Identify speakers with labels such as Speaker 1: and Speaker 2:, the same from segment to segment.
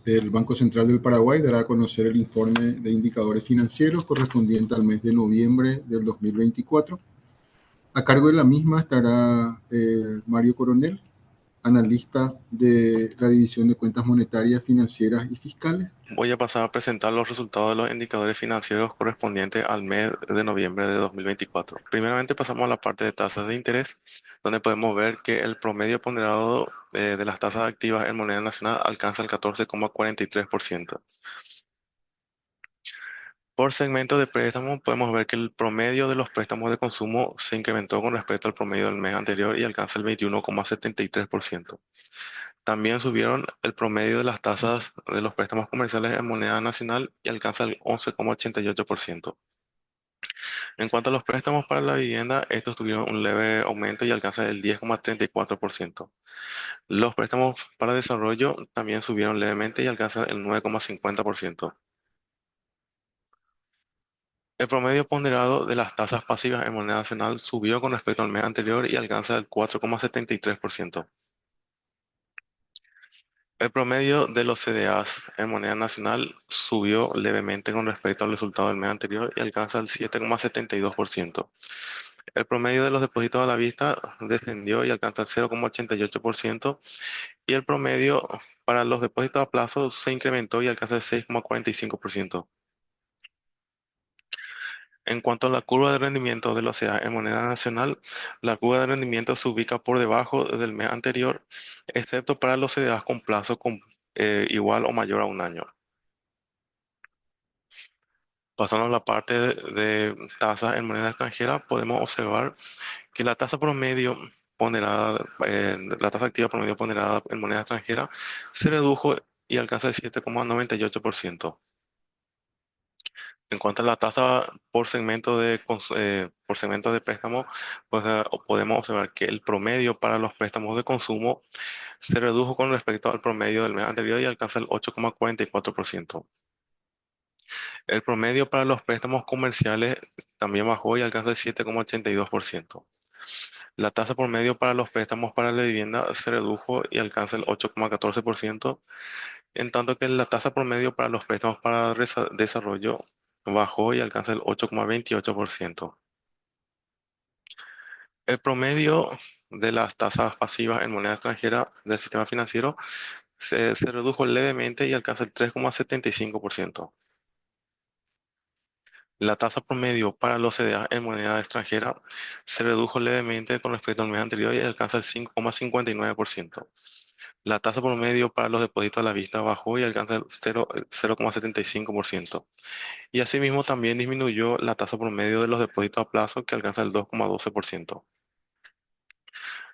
Speaker 1: El Banco Central del Paraguay dará a conocer el informe de indicadores financieros correspondiente al mes de noviembre del 2024. A cargo de la misma estará Mario Coronel, analista de la División de Cuentas Monetarias, Financieras y Fiscales.
Speaker 2: Voy a pasar a presentar los resultados de los indicadores financieros correspondientes al mes de noviembre de 2024. Primeramente pasamos a la parte de tasas de interés, donde podemos ver que el promedio ponderado de las tasas activas en moneda nacional alcanza el 14,43%. Por segmento de préstamos, podemos ver que el promedio de los préstamos de consumo se incrementó con respecto al promedio del mes anterior y alcanza el 21,73%. También subieron el promedio de las tasas de los préstamos comerciales en moneda nacional y alcanza el 11,88%. En cuanto a los préstamos para la vivienda, estos tuvieron un leve aumento y alcanza el 10,34%. Los préstamos para desarrollo también subieron levemente y alcanza el 9,50%. El promedio ponderado de las tasas pasivas en moneda nacional subió con respecto al mes anterior y alcanza el 4,73%. El promedio de los CDAs en moneda nacional subió levemente con respecto al resultado del mes anterior y alcanza el 7,72%. El promedio de los depósitos a la vista descendió y alcanza el 0,88% y el promedio para los depósitos a plazo se incrementó y alcanza el 6,45%. En cuanto a la curva de rendimiento de la OCEA en moneda nacional, la curva de rendimiento se ubica por debajo del mes anterior, excepto para los CDAs con plazo igual o mayor a un año. Pasando a la parte de tasas en moneda extranjera, podemos observar que la tasa promedio ponderada, la tasa activa promedio ponderada en moneda extranjera se redujo y alcanza el 7,98%. En cuanto a la tasa por segmento de préstamo, pues podemos observar que el promedio para los préstamos de consumo se redujo con respecto al promedio del mes anterior y alcanza el 8,44%. El promedio para los préstamos comerciales también bajó y alcanza el 7,82%. La tasa promedio para los préstamos para la vivienda se redujo y alcanza el 8,14%, en tanto que la tasa promedio para los préstamos para desarrollo bajó y alcanza el 8,28%. El promedio de las tasas pasivas en moneda extranjera del sistema financiero se redujo levemente y alcanza el 3,75%. La tasa promedio para los CDA en moneda extranjera se redujo levemente con respecto al mes anterior y alcanza el 5,59%. La tasa promedio para los depósitos a la vista bajó y alcanza el 0,75%. Y asimismo también disminuyó la tasa promedio de los depósitos a plazo que alcanza el 2,12%.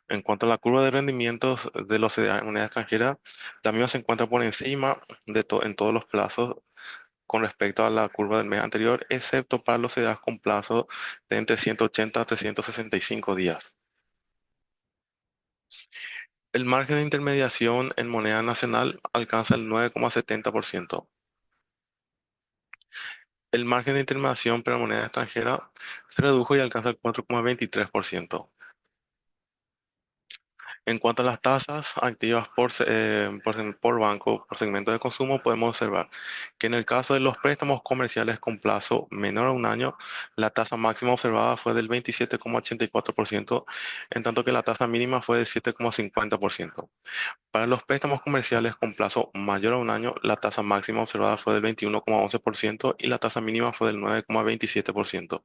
Speaker 2: En cuanto a la curva de rendimientos de los CDA en moneda extranjera, la misma se encuentra por encima en todos los plazos con respecto a la curva del mes anterior, excepto para los CDAs con plazo de entre 180 a 365 días. El margen de intermediación en moneda nacional alcanza el 9,70%. El margen de intermediación para moneda extranjera se redujo y alcanza el 4,23%. En cuanto a las tasas activas por banco, por segmento de consumo, podemos observar que en el caso de los préstamos comerciales con plazo menor a un año, la tasa máxima observada fue del 27,84%, en tanto que la tasa mínima fue del 7,50%. Para los préstamos comerciales con plazo mayor a un año, la tasa máxima observada fue del 21,11% y la tasa mínima fue del 9,27%.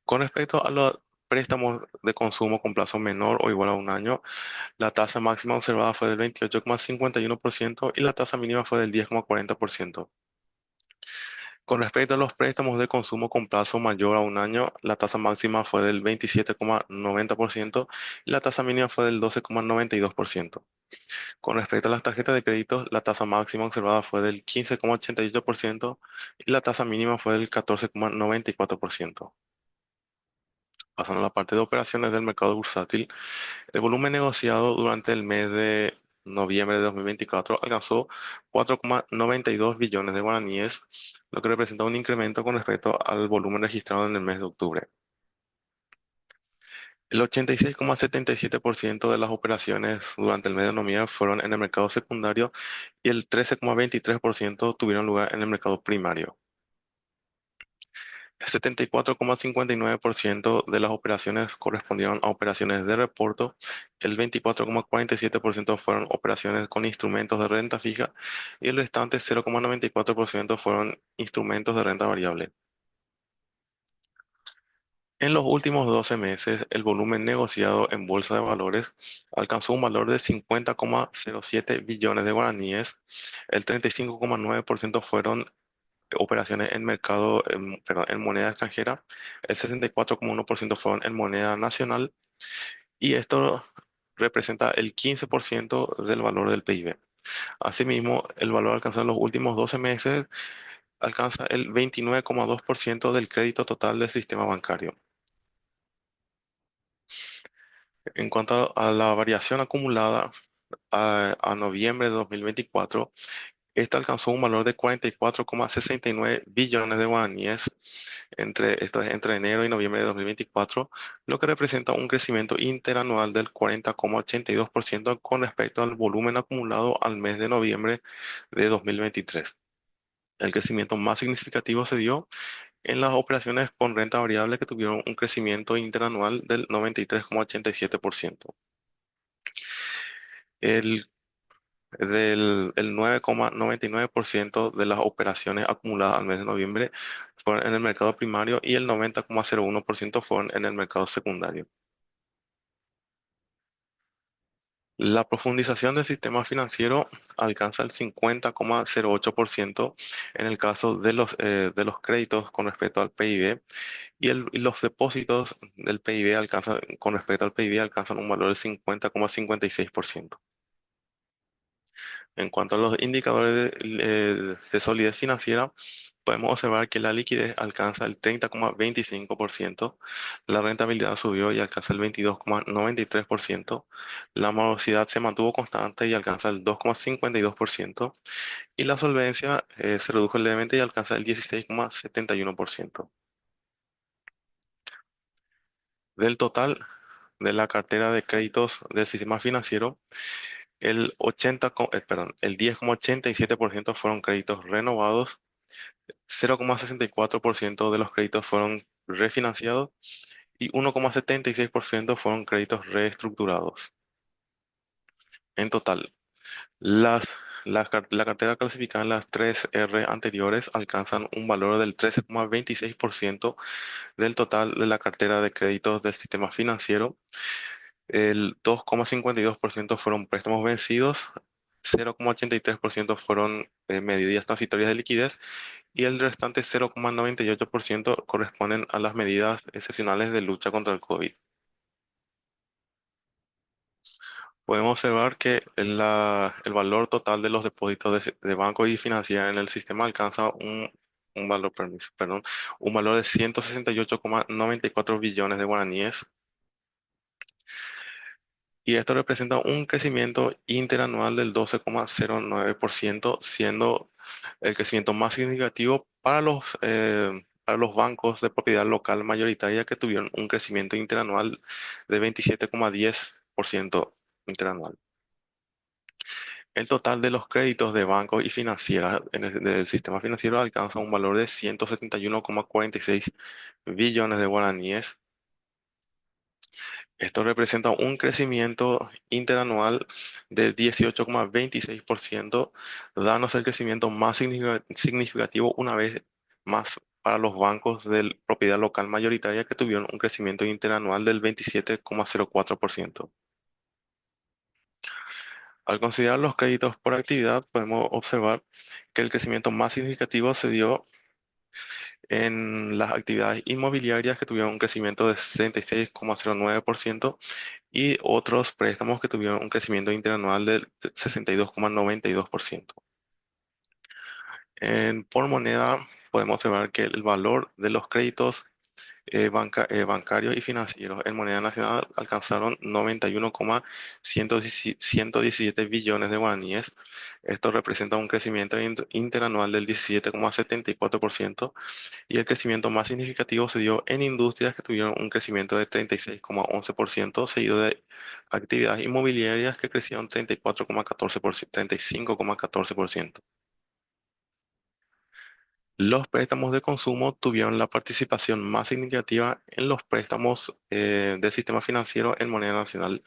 Speaker 2: Con respecto a los préstamos de consumo con plazo menor o igual a un año, la tasa máxima observada fue del 28,51% y la tasa mínima fue del 10,40%. Con respecto a los préstamos de consumo con plazo mayor a un año, la tasa máxima fue del 27,90% y la tasa mínima fue del 12,92%. Con respecto a las tarjetas de crédito, la tasa máxima observada fue del 15,88% y la tasa mínima fue del 14,94%. Pasando a la parte de operaciones del mercado bursátil, el volumen negociado durante el mes de noviembre de 2024 alcanzó 4,92 billones de guaraníes, lo que representa un incremento con respecto al volumen registrado en el mes de octubre. El 86,77% de las operaciones durante el mes de noviembre fueron en el mercado secundario y el 13,23% tuvieron lugar en el mercado primario. El 74,59% de las operaciones correspondieron a operaciones de reporto, el 24,47% fueron operaciones con instrumentos de renta fija y el restante 0,94% fueron instrumentos de renta variable. En los últimos 12 meses, el volumen negociado en bolsa de valores alcanzó un valor de 50,07 billones de guaraníes. El 35,9% fueron operaciones en mercado, perdón, en moneda extranjera. El 64,1% fueron en moneda nacional. Y esto representa el 15% del valor del PIB. Asimismo, el valor alcanzado en los últimos 12 meses alcanza el 29,2% del crédito total del sistema bancario. En cuanto a la variación acumulada a noviembre de 2024, esta alcanzó un valor de 44,69 billones de guaraníes entre enero y noviembre de 2024, lo que representa un crecimiento interanual del 40,82% con respecto al volumen acumulado al mes de noviembre de 2023. El crecimiento más significativo se dio en las operaciones con renta variable que tuvieron un crecimiento interanual del 93,87%. El el 9,99% de las operaciones acumuladas al mes de noviembre fueron en el mercado primario y el 90,01% fueron en el mercado secundario. La profundización del sistema financiero alcanza el 50,08% en el caso de los créditos con respecto al PIB y los depósitos del PIB con respecto al PIB alcanzan un valor del 50,56%. En cuanto a los indicadores de solidez financiera, podemos observar que la liquidez alcanza el 30,25%, la rentabilidad subió y alcanza el 22,93%, la morosidad se mantuvo constante y alcanza el 2,52%, y la solvencia se redujo levemente y alcanza el 16,71%. Del total de la cartera de créditos del sistema financiero, el 10,87% fueron créditos renovados, 0,64% de los créditos fueron refinanciados y 1,76% fueron créditos reestructurados. En total, la cartera clasificada en las 3R anteriores alcanzan un valor del 13,26% del total de la cartera de créditos del sistema financiero. El 2,52% fueron préstamos vencidos, 0,83% fueron medidas transitorias de liquidez y el restante 0,98% corresponden a las medidas excepcionales de lucha contra el COVID. Podemos observar que el valor total de los depósitos de banco y financiera en el sistema alcanza un valor, perdón, un valor de 168,94 billones de guaraníes. Y esto representa un crecimiento interanual del 12,09%, siendo el crecimiento más significativo para los bancos de propiedad local mayoritaria que tuvieron un crecimiento interanual de 27,10% interanual. El total de los créditos de bancos y financieras del sistema financiero alcanza un valor de 171,46 billones de guaraníes. Esto representa un crecimiento interanual de 18,26%, dándose el crecimiento más significativo una vez más para los bancos de propiedad local mayoritaria que tuvieron un crecimiento interanual del 27,04%. Al considerar los créditos por actividad, podemos observar que el crecimiento más significativo se dio en las actividades inmobiliarias que tuvieron un crecimiento de 66,09% y otros préstamos que tuvieron un crecimiento interanual del 62,92%. Por moneda podemos observar que el valor de los créditos bancarios y financieros en moneda nacional alcanzaron 91,117 billones de guaraníes. Esto representa un crecimiento interanual del 17,74% y el crecimiento más significativo se dio en industrias que tuvieron un crecimiento de 36,11%, seguido de actividades inmobiliarias que crecieron 34,14%, 35,14%. Los préstamos de consumo tuvieron la participación más significativa en los préstamos del sistema financiero en moneda nacional.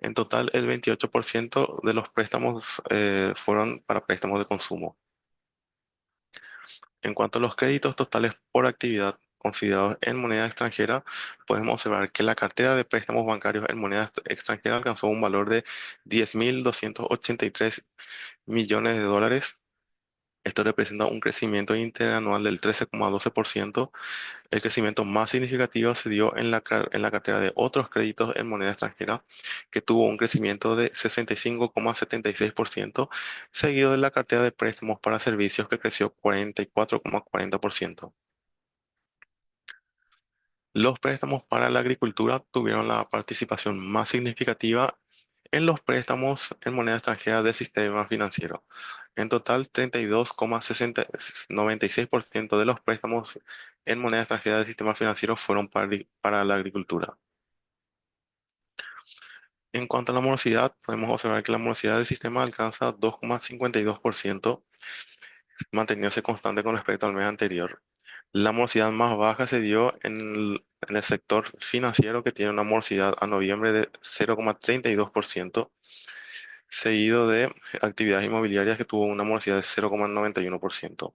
Speaker 2: En total, el 28% de los préstamos fueron para préstamos de consumo. En cuanto a los créditos totales por actividad considerados en moneda extranjera, podemos observar que la cartera de préstamos bancarios en moneda extranjera alcanzó un valor de 10.283 millones de dólares. Esto representa un crecimiento interanual del 13,12%. El crecimiento más significativo se dio en la cartera de otros créditos en moneda extranjera, que tuvo un crecimiento de 65,76%, seguido de la cartera de préstamos para servicios que creció 44,40%. Los préstamos para la agricultura tuvieron la participación más significativa en los préstamos en moneda extranjera del sistema financiero. En total, 32,96% de los préstamos en moneda extranjera del sistema financiero fueron para la agricultura. En cuanto a la morosidad, podemos observar que la morosidad del sistema alcanza 2,52%, manteniéndose constante con respecto al mes anterior. La morosidad más baja se dio en el sector financiero, que tiene una morosidad a noviembre de 0,32%, seguido de actividades inmobiliarias que tuvo una morosidad de 0,91%.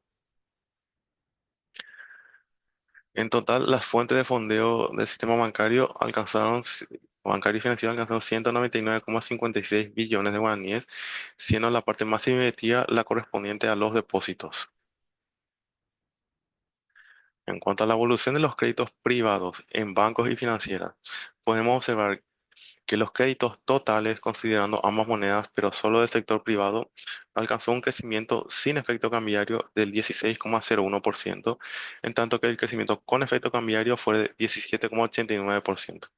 Speaker 2: En total, las fuentes de fondeo del sistema bancario y financiero alcanzaron 199,56 billones de guaraníes, siendo la parte más significativa la correspondiente a los depósitos. En cuanto a la evolución de los créditos privados en bancos y financieras, podemos observar que los créditos totales, considerando ambas monedas, pero solo del sector privado, alcanzó un crecimiento sin efecto cambiario del 16,01%, en tanto que el crecimiento con efecto cambiario fue de 17,89%.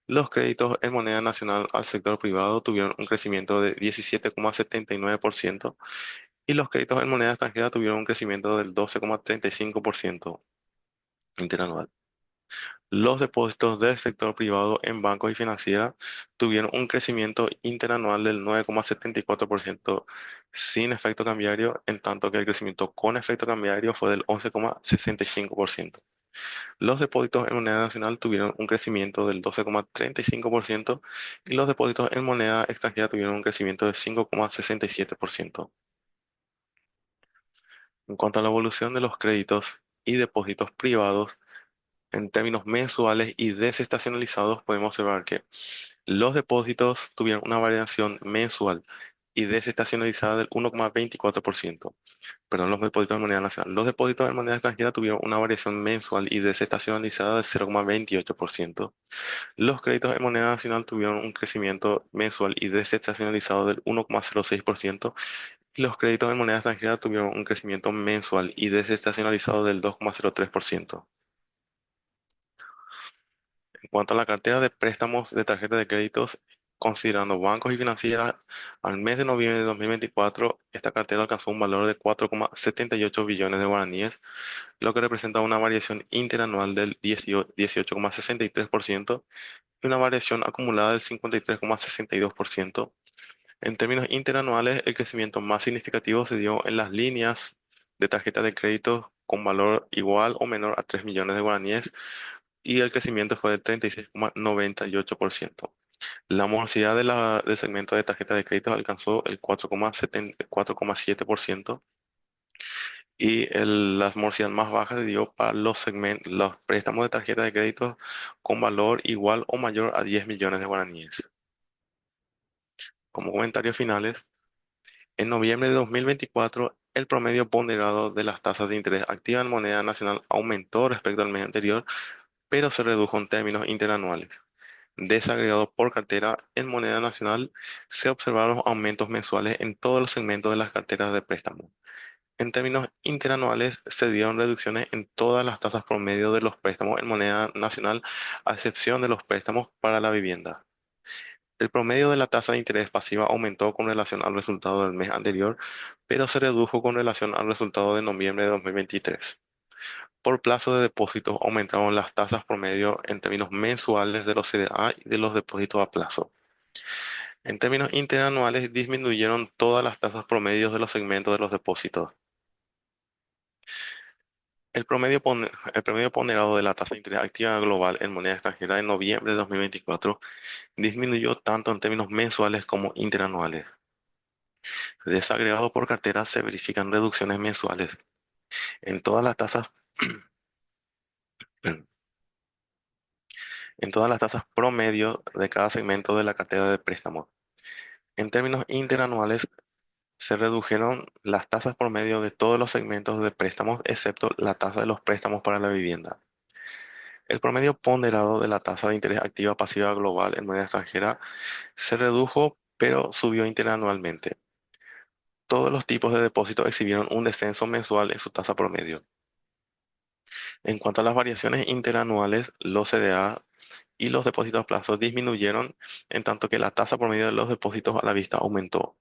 Speaker 2: Los créditos en moneda nacional al sector privado tuvieron un crecimiento de 17,79% y los créditos en moneda extranjera tuvieron un crecimiento del 12,35% interanual. Los depósitos del sector privado en bancos y financieras tuvieron un crecimiento interanual del 9,74% sin efecto cambiario, en tanto que el crecimiento con efecto cambiario fue del 11,65%. Los depósitos en moneda nacional tuvieron un crecimiento del 12,35% y los depósitos en moneda extranjera tuvieron un crecimiento del 5,67%. En cuanto a la evolución de los créditos y depósitos privados, en términos mensuales y desestacionalizados, podemos observar que los depósitos tuvieron una variación mensual y desestacionalizada del 1,24%. Perdón, los depósitos de moneda nacional. Los depósitos de moneda extranjera tuvieron una variación mensual y desestacionalizada del 0,28%. Los créditos en moneda nacional tuvieron un crecimiento mensual y desestacionalizado del 1,06%. Y los créditos en moneda extranjera tuvieron un crecimiento mensual y desestacionalizado del 2,03%. En cuanto a la cartera de préstamos de tarjeta de créditos, considerando bancos y financieras, al mes de noviembre de 2024, esta cartera alcanzó un valor de 4,78 billones de guaraníes, lo que representa una variación interanual del 18,63% y una variación acumulada del 53,62%. En términos interanuales, el crecimiento más significativo se dio en las líneas de tarjeta de crédito con valor igual o menor a 3 millones de guaraníes, y el crecimiento fue del 36,98%. La morosidad del segmento de tarjeta de crédito alcanzó el 4,7% y la morosidad más baja se dio para los préstamos de tarjeta de crédito con valor igual o mayor a 10 millones de guaraníes. Como comentarios finales, en noviembre de 2024, el promedio ponderado de las tasas de interés activa en moneda nacional aumentó respecto al mes anterior, pero se redujo en términos interanuales. Desagregado por cartera en moneda nacional, se observaron aumentos mensuales en todos los segmentos de las carteras de préstamo. En términos interanuales, se dieron reducciones en todas las tasas promedio de los préstamos en moneda nacional, a excepción de los préstamos para la vivienda. El promedio de la tasa de interés pasiva aumentó con relación al resultado del mes anterior, pero se redujo con relación al resultado de noviembre de 2023. Por plazo de depósitos aumentaron las tasas promedio en términos mensuales de los CDA y de los depósitos a plazo. En términos interanuales, disminuyeron todas las tasas promedios de los segmentos de los depósitos. El promedio ponderado de la tasa de interés activa global en moneda extranjera en noviembre de 2024 disminuyó tanto en términos mensuales como interanuales. Desagregado por cartera, se verifican reducciones mensuales en todas las tasas, en todas las tasas promedio de cada segmento de la cartera de préstamos. En términos interanuales, se redujeron las tasas promedio de todos los segmentos de préstamos, excepto la tasa de los préstamos para la vivienda. El promedio ponderado de la tasa de interés activa pasiva global en moneda extranjera se redujo, pero subió interanualmente. Todos los tipos de depósitos exhibieron un descenso mensual en su tasa promedio. En cuanto a las variaciones interanuales, los CDA y los depósitos a plazo disminuyeron, en tanto que la tasa promedio de los depósitos a la vista aumentó.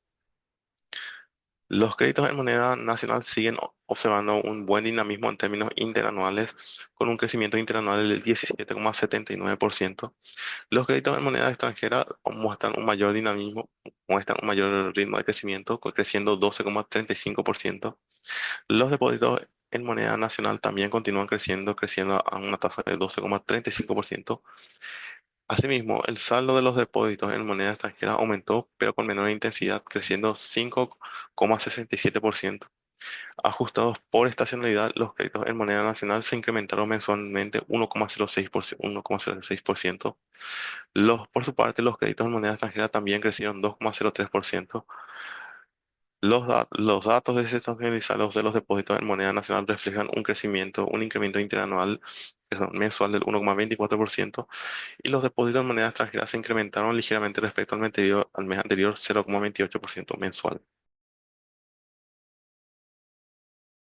Speaker 2: Los créditos en moneda nacional siguen observando un buen dinamismo en términos interanuales, con un crecimiento interanual del 17,79%. Los créditos en moneda extranjera muestran un mayor ritmo de crecimiento, creciendo 12,35%. Los depósitos en moneda nacional también continúan creciendo a una tasa de 12,35%. Asimismo, el saldo de los depósitos en moneda extranjera aumentó, pero con menor intensidad, creciendo 5,67%. Ajustados por estacionalidad, los créditos en moneda nacional se incrementaron mensualmente 1,06%. Por su parte, los créditos en moneda extranjera también crecieron 2,03%. Los datos desestacionalizados de los depósitos en moneda nacional reflejan un incremento interanual, perdón, mensual del 1,24%, y los depósitos en moneda extranjera se incrementaron ligeramente respecto al mes anterior, 0,28% mensual.